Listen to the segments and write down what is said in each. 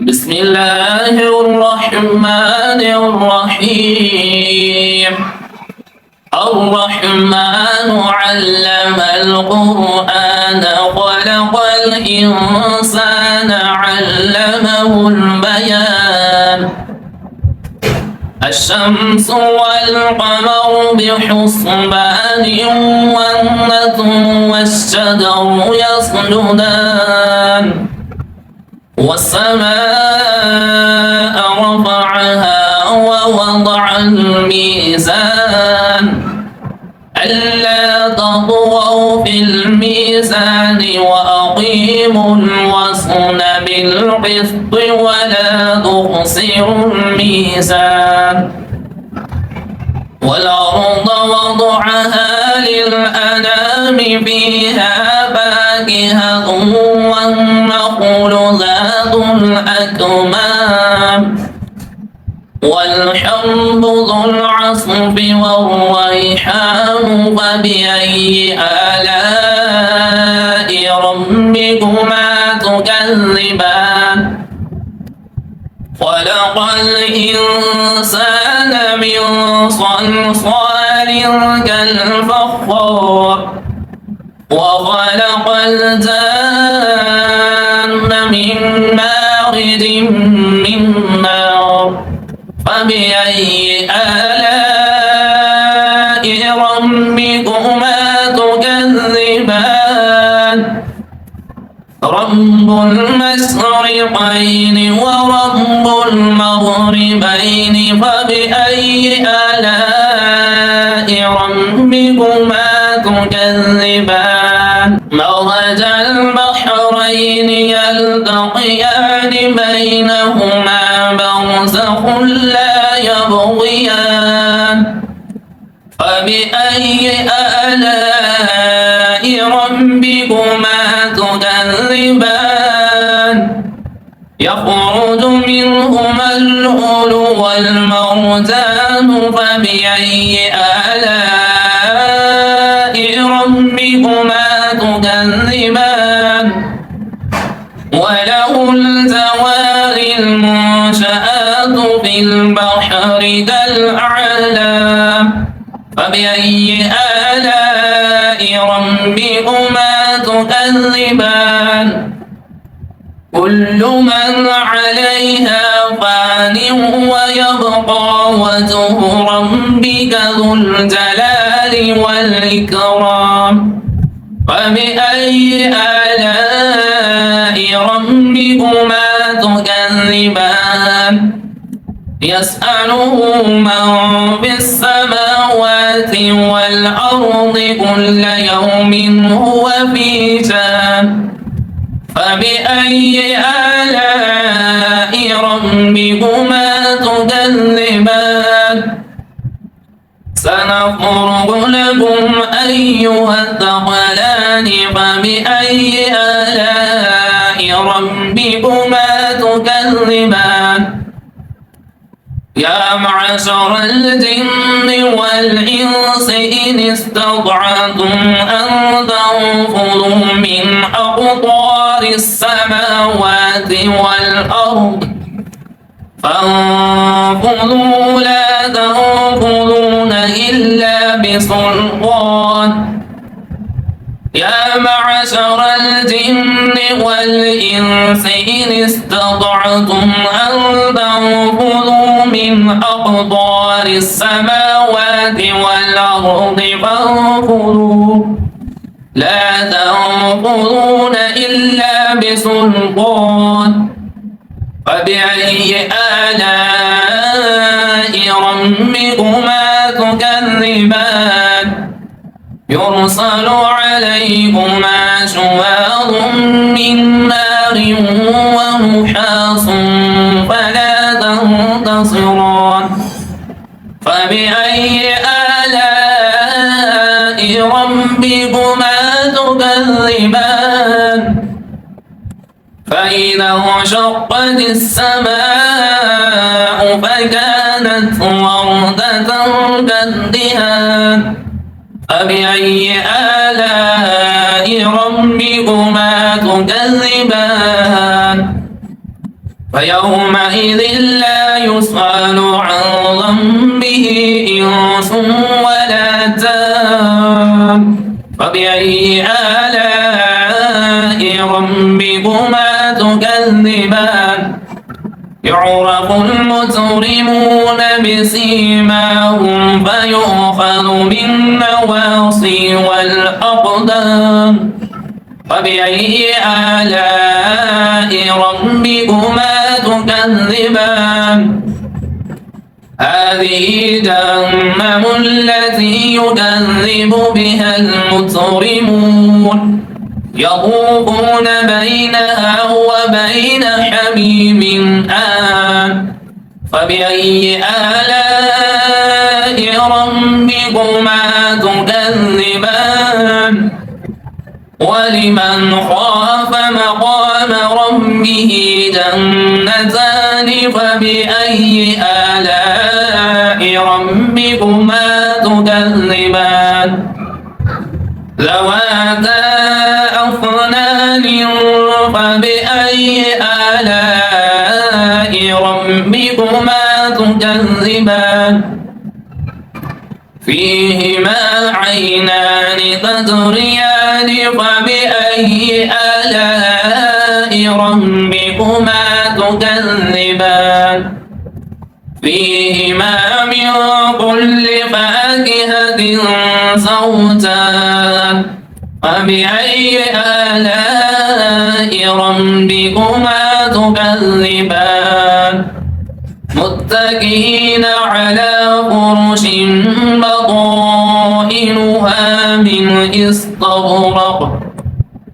بسم الله الرحمن الرحيم. الرحمن علم القرآن خلق الإنسان علمه البيان. الشمس والقمر بحسبان والنجم والشجر يسجدان والسماء رفعها ووضع الميزان ألا تطغوا في الميزان وأقيموا الوزن بالقسط ولا تخسروا الميزان. والأرض وضعها للأنام فيها فاكهة والنخل ذات الأكمام والحب ذو العصف والريحان. فبأي آلاء ربكما تكذبان؟ خلق الإنسان من صلصال كالفخار وخلق الجان من مارد من نار. فبأي آلاء ربكما تكذبان؟ رب المشرقين ورب المغربين. فبأي آلاء ربكما تكذبان؟ مرج البحرين يلتقيان بينهما برزخ لا يبغيان. فبأي آلاء ربكما تكذبان؟ يخرج منهما اللؤلؤ والمرجان. فبأي آلاء ربكما تكذبان؟ وله الجوار المنشآت في البحر كالأعلام. فبأي آلاء ربكما تكذبان؟ كل من عليها فان ويبقى وجه ربك ذو الجلال والإكرام. فبأي آلاء ربكما تكذبان؟ يسأله من في السماوات والأرض كل يوم هو في شأن. فبأي آلاء ربكما تكذبان؟ سنفرغ لكم أيها الثقلان. فبأي آلاء ربكما تكذبان؟ يا معشر الجن والإنس إن استطعتم أن تنفذوا من أقطار السماوات والأرض فانفذوا لا تنفذون إلا بسلطان. يا معشر الجن والإنس إن استطعتم أن تنفذوا من أقطار السماوات والأرض فانفذوا لا تنفذون إلا بسلطان. فبأي آلاء ربكما تكذبان؟ يرسل عليكما شواظ من نار ونحاس فلا تنتصران. فبأي آلاء ربكما تكذبان؟ فإذا انشقت السماء فكانت وردة كالدهان. فبأي آلاء ربكما تكذبان؟ فيومئذ لا يسأل عن ذنبه إنس ولا جان فبأي آلاء ربكما تكذبان يعرف المجرمون بسيماهم فيؤخذ بالنواصي والأقدام فبأي آلاء ربكما تكذبان هذه جهنم التي يكذب بها المجرمون يطوفون بينها وبين حميم آن فبأي آلاء ربكما تكذبان ولمن خاف مقام ربه جنتان فبأي آلاء ربكما تكذبان ذواتا أفنان فبأي آلاء ربكما تكذبان فيهما عينان تجريان فبأي آلاء ربكما تكذبان فيهما من كل فاكهة زوجان فبأي آلاء ربكما تكذبان متكئين على فرش بطائنها من استبرق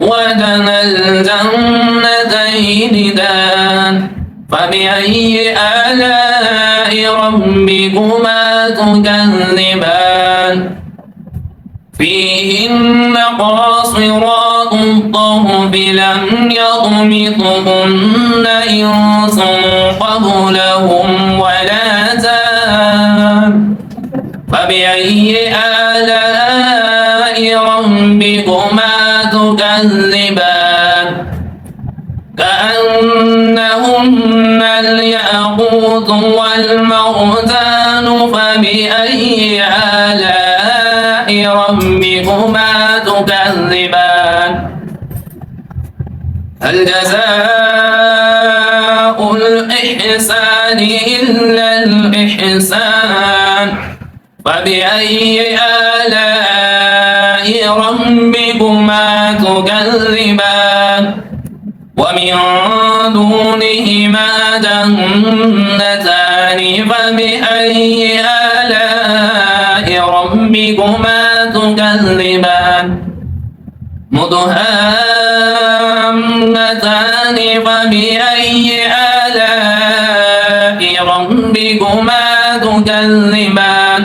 وجنى الجنتين دان فبأي آلاء ربكما تكذبان فيهن قاصرات الطرف لم يطمثهن إنس قبلهم ولا جان فبأي آلاء ربكما تكذبان كأنهن الياقوت والمرجان فبأي آلاء ربكما تكذبان هل جزاء الإحسان إلا الإحسان فبأي آلاء ربكما تكذبان ومن دونهما جنتان فبأي آلاء ربكما تكذبان مدهامتان فبأي آلاء ربكما تكذبان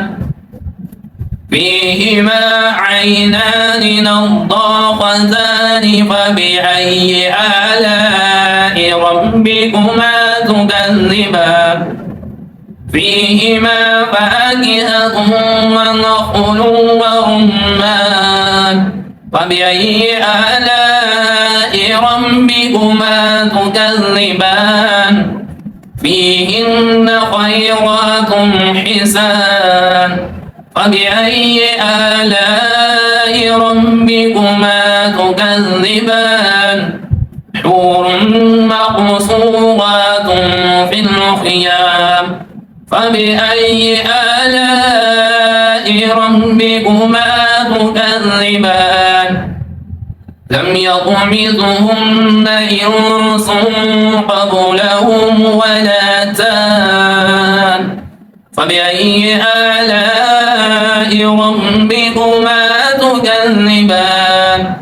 فيهما عينان نضاختان فبأي آلاء ربكما تكذبان فيهما فاكهة ونخل ورمان فبأي آلاء ربكما تكذبان فيهن خيرات حسان فبأي آلاء ربكما تكذبان حور مقصورات في الخيام فبأي آلاء ربكما تكذبان لم يطمثهن إنس قبلهم ولا جان فبأي آلاء ربكما تكذبان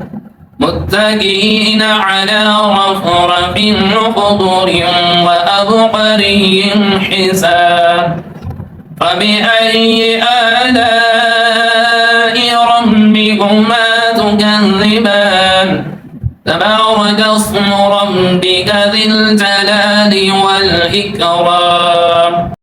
متكئين على رفرف خضر وأبقري حسان فبأي آلاء ربكما تكذبان تبارك اسم ربك ذي الجلال والإكرام